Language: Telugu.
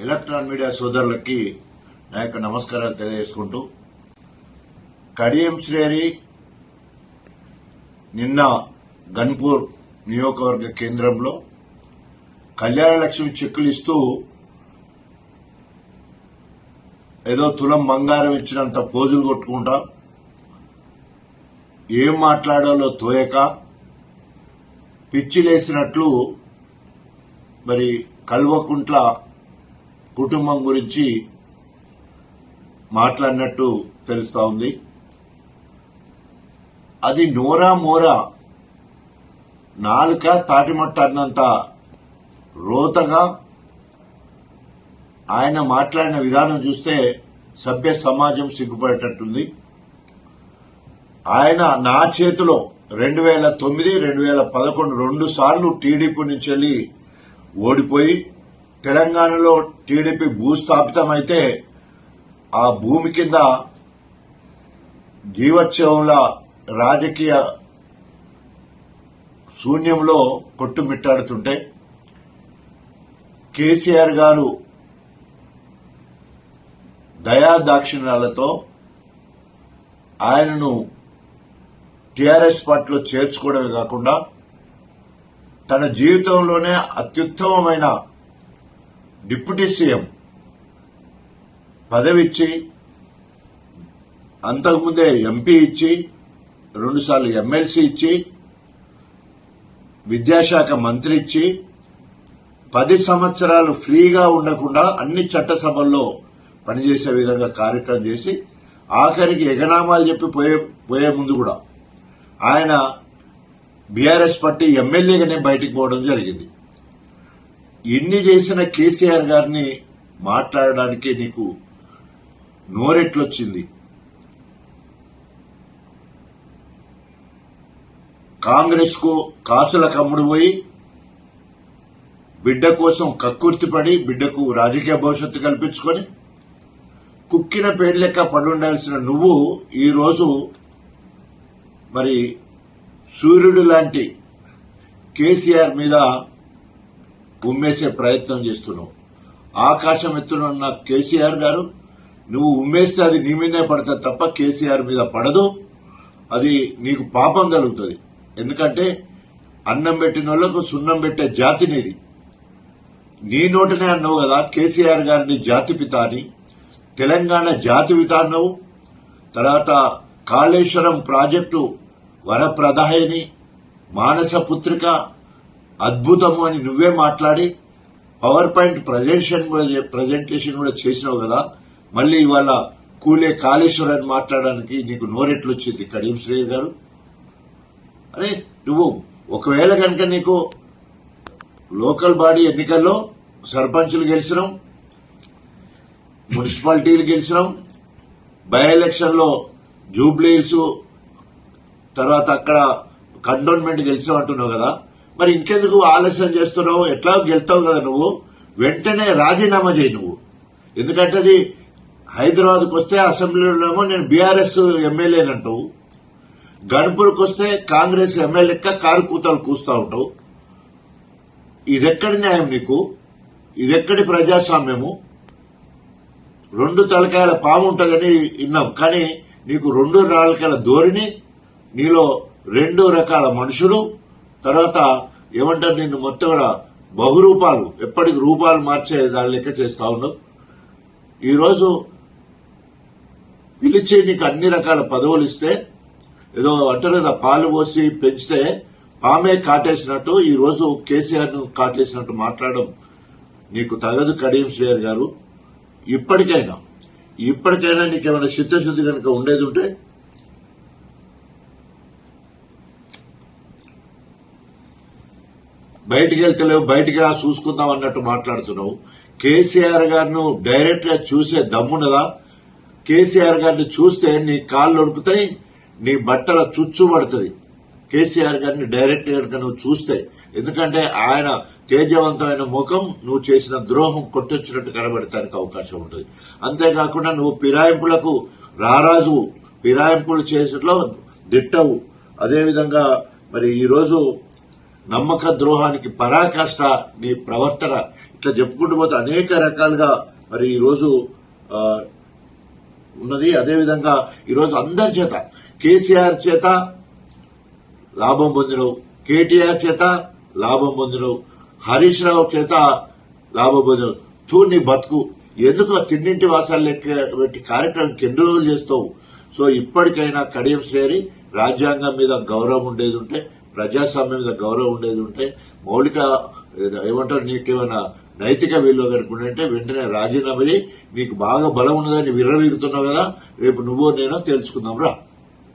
ఎలక్ట్రాన్ మీడియా సోదరులకి నా యొక్క నమస్కారాలు తెలియజేసుకుంటూ, కడియం శ్రేరి నిన్న గన్పూర్ నియోజకవర్గ కేంద్రంలో కళ్యాణ లక్ష్మి చెక్కులు ఇస్తూ ఏదో తులం బంగారం ఇచ్చినంత పోజులు కొట్టుకుంటా ఏం మాట్లాడాలో తోయక పిచ్చిలేసినట్లు మరి కల్వకుంట్ల కుటుంబం గురించి మాట్లాడినట్టు తెలుస్తా ఉంది. అది నోరా మోరా నాలుక తాటిమట్ట రోతగా ఆయన మాట్లాడిన విధానం చూస్తే సభ్య సమాజం సిగ్గుపడేటట్టుంది. ఆయన నా చేతిలో 2009, 2011 2 సార్లు టీడీపీ నుంచి వెళ్లి ఓడిపోయి తెలంగాణలో టీడీపీ భూస్థాపితమైతే ఆ భూమి కింద జీవోత్సవంల రాజకీయ శూన్యంలో కొట్టుమిట్టాడుతుంటే కేసీఆర్ గారు దయాదాక్షిణ్యాలతో ఆయనను టీఆర్ఎస్ పార్టీలో చేర్చుకోవడమే కాకుండా తన జీవితంలోనే అత్యుత్తమమైన డిప్యూటీ సీఎం పదవి ఇచ్చి, అంతకుముందే ఎంపీ ఇచ్చి, 2 సార్లు ఎమ్మెల్సీ ఇచ్చి, విద్యాశాఖ మంత్రి ఇచ్చి 10 సంవత్సరాలు ఫ్రీగా ఉండకుండా అన్ని చట్టసభల్లో పనిచేసే విధంగా కార్యక్రమం చేసి ఆఖరికి ఎగనామాలు చెప్పి పోయే ముందు కూడా ఆయన బీఆర్ఎస్ పార్టీ ఎమ్మెల్యేగానే బయటికి పోవడం జరిగింది. ఇన్ని చేసిన కేసీఆర్ గారిని మాట్లాడడానికి నీకు నోరెట్లొచ్చింది? కాంగ్రెస్ కు కాసుల కమ్ముడు పోయి బిడ్డ కోసం కక్కుర్తిపడి బిడ్డకు రాజకీయ భవిష్యత్తు కల్పించుకొని కుక్కిన పేరు లెక్క పడుండాల్సిన నువ్వు ఈరోజు మరి సూర్యుడు లాంటి కేసీఆర్ మీద ఉమ్మేసే ప్రయత్నం చేస్తున్నావు. ఆకాశం ఎత్తునున్న కేసీఆర్ గారు, నువ్వు ఉమ్మేస్తే అది నీ మీదే పడుతుంది తప్ప కేసీఆర్ మీద పడదు. అది నీకు పాపం కలుగుతుంది. ఎందుకంటే అన్నం పెట్టిన వాళ్లకు సున్నం పెట్టే జాతి నీది. నీ నోటనే అన్నావు కదా కేసీఆర్ గారిని జాతిపిత అని. తెలంగాణ జాతిపిత అన్నావు. తర్వాత కాళేశ్వరం ప్రాజెక్టు వరప్రదాయని, మానస పుత్రిక అద్భుతము అని నువ్వే మాట్లాడి పవర్ పాయింట్ ప్రజెంటేషన్ కూడా చేసినావు కదా. మళ్లీ ఇవాళ కూలే కాళేశ్వరాన్ని మాట్లాడడానికి నీకు నోరెట్లొచ్చింది కడియం శ్రేయ గారు? అరే నువ్వు ఒకవేళ కనుక నీకు లోకల్ బాడీ ఎన్నికల్లో సర్పంచులు గెలిచినాం, మున్సిపాలిటీలు గెలిచినాం, బై ఎలక్షన్ లో జూబ్లీ హిల్స్ తర్వాత అక్కడ కంటోన్మెంట్ గెలిచినావు అంటున్నావు కదా. మరి ఇంకెందుకు ఆలస్యం చేస్తున్నావు? ఎట్లా గెలుతావు కదా నువ్వు, వెంటనే రాజీనామా చేయి నువ్వు. ఎందుకంటే అది హైదరాబాద్కు వస్తే అసెంబ్లీలోనేమో నేను బీఆర్ఎస్ ఎమ్మెల్యేనంటావు, గన్పూర్కి వస్తే కాంగ్రెస్ ఎమ్మెల్యేక్క కారు కూతలు కూస్తా ఉంటావు. ఇదెక్కడి న్యాయం నీకు? ఇదెక్కడి ప్రజాస్వామ్యము? 2 తలకాయల పాము ఉంటుందని విన్నాం, కానీ నీకు 2 తలకాయల ధోరణి, నీలో 2 రకాల మనుషులు, తర్వాత ఏమంటారు నిన్ను మొత్తం కూడా బహురూపాలు, ఎప్పటికి రూపాలు మార్చే దాని లెక్క చేస్తా ఉన్నావు. ఈరోజు పిలిచి నీకు అన్ని రకాల పదవులు ఇస్తే ఏదో అంటారు కదా పాలు పోసి పెంచితే పామే కాటేసినట్టు ఈరోజు కేసీఆర్ ను కాటేసినట్టు మాట్లాడడం నీకు తగదు కడియం శ్రేయర్ గారు. ఇప్పటికైనా నీకేమైనా చిత్తశుద్ధి కనుక ఉండేది ఉంటే బయటికి వెళ్తలేవు, బయటికి రా చూసుకుందాం అన్నట్టు మాట్లాడుతున్నావు. కేసీఆర్ గారిను డైరెక్ట్ గా చూసే దమ్మున్నదా? కేసీఆర్ గారిని చూస్తే నీ కాళ్ళు వణుకుతాయి, నీ బట్టల చుచ్చు పడుతుంది. కేసీఆర్ గారిని డైరెక్ట్ గా నువ్వు చూస్తే, ఎందుకంటే ఆయన తేజవంతమైన ముఖం నువ్వు చేసిన ద్రోహం కొట్టొచ్చినట్టు కనబడటానికి అవకాశం ఉంటుంది. అంతేకాకుండా నువ్వు ఫిరాయింపులకు రారాజు, ఫిరాయింపులు చేసట్లో దిట్టవు. అదేవిధంగా మరి ఈరోజు నమ్మక ద్రోహానికి పరాకాష్ట నీ ప్రవర్తన ఇట్లా చెప్పుకుంటూ పోతే అనేక రకాలుగా మరి ఈరోజు ఉన్నది. అదేవిధంగా ఈరోజు అందరి చేత కేసీఆర్ చేత లాభం పొందినవు, కేటీఆర్ చేత లాభం పొందినవు, హరీష్ రావు చేత లాభం పొందినవు. నీ బతుకు ఎందుకు తిన్నింటి వాసాలు లెక్క పెట్టి కార్యక్రమం ఎన్ని రోజులు చేస్తావు? సో ఇప్పటికైనా కడియం శ్రేణి రాజ్యాంగం మీద గౌరవం ఉండేది ఉంటే, ప్రజాస్వామ్యం మీద గౌరవం ఉండేది ఉంటే, మౌలిక ఏమంటారు నీకేమైనా నైతిక విలువ కనుకుంటే వెంటనే రాజీనామా చేయి. నీకు బాగా బలం ఉన్నదని విర్రవీగుతున్నావు కదా, రేపు నువ్వో నేనో తెలుసుకుందాం రా.